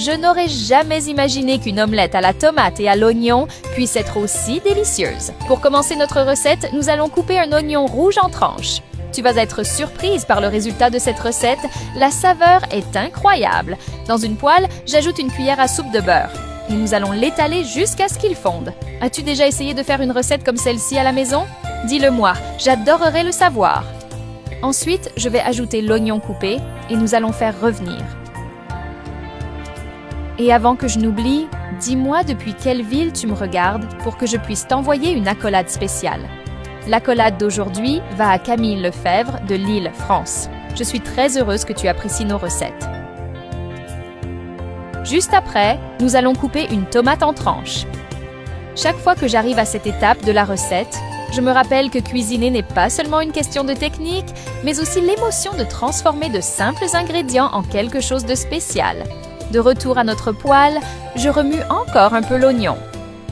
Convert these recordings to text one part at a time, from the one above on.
Je n'aurais jamais imaginé qu'une omelette à la tomate et à l'oignon puisse être aussi délicieuse. Pour commencer notre recette, nous allons couper un oignon rouge en tranches. Tu vas être surprise par le résultat de cette recette, la saveur est incroyable. Dans une poêle, j'ajoute une cuillère à soupe de beurre. Et nous allons l'étaler jusqu'à ce qu'il fonde. As-tu déjà essayé de faire une recette comme celle-ci à la maison? Dis-le-moi, j'adorerais le savoir. Ensuite, je vais ajouter l'oignon coupé et nous allons faire revenir. Et avant que je n'oublie, dis-moi depuis quelle ville tu me regardes pour que je puisse t'envoyer une accolade spéciale. L'accolade d'aujourd'hui va à Camille Lefebvre de Lille, France. Je suis très heureuse que tu apprécies nos recettes. Juste après, nous allons couper une tomate en tranches. Chaque fois que j'arrive à cette étape de la recette, je me rappelle que cuisiner n'est pas seulement une question de technique, mais aussi l'émotion de transformer de simples ingrédients en quelque chose de spécial. De retour à notre poêle, je remue encore un peu l'oignon.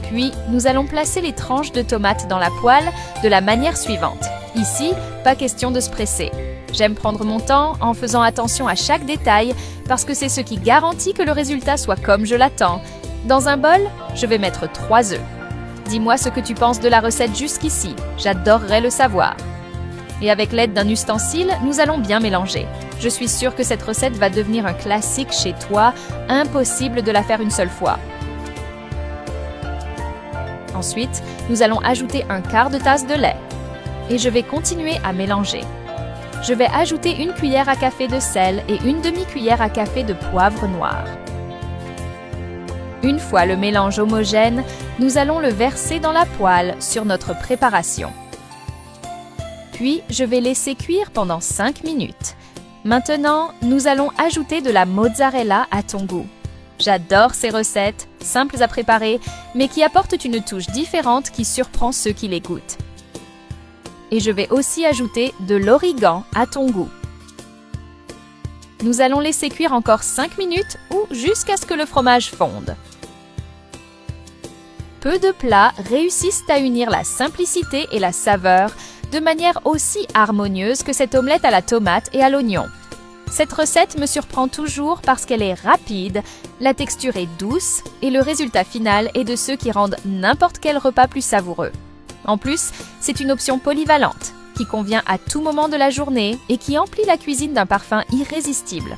Puis, nous allons placer les tranches de tomates dans la poêle de la manière suivante. Ici, pas question de se presser. J'aime prendre mon temps en faisant attention à chaque détail parce que c'est ce qui garantit que le résultat soit comme je l'attends. Dans un bol, je vais mettre 3 œufs. Dis-moi ce que tu penses de la recette jusqu'ici, j'adorerais le savoir. Et avec l'aide d'un ustensile, nous allons bien mélanger. Je suis sûre que cette recette va devenir un classique chez toi, impossible de la faire une seule fois. Ensuite, nous allons ajouter un quart de tasse de lait. Et je vais continuer à mélanger. Je vais ajouter une cuillère à café de sel et une demi-cuillère à café de poivre noir. Une fois le mélange homogène, nous allons le verser dans la poêle sur notre préparation. Puis, je vais laisser cuire pendant 5 minutes. Maintenant, nous allons ajouter de la mozzarella à ton goût. J'adore ces recettes, simples à préparer, mais qui apportent une touche différente qui surprend ceux qui les goûtent. Et je vais aussi ajouter de l'origan à ton goût. Nous allons laisser cuire encore 5 minutes ou jusqu'à ce que le fromage fonde. Peu de plats réussissent à unir la simplicité et la saveur de manière aussi harmonieuse que cette omelette à la tomate et à l'oignon. Cette recette me surprend toujours parce qu'elle est rapide, la texture est douce et le résultat final est de ceux qui rendent n'importe quel repas plus savoureux. En plus, c'est une option polyvalente qui convient à tout moment de la journée et qui emplit la cuisine d'un parfum irrésistible.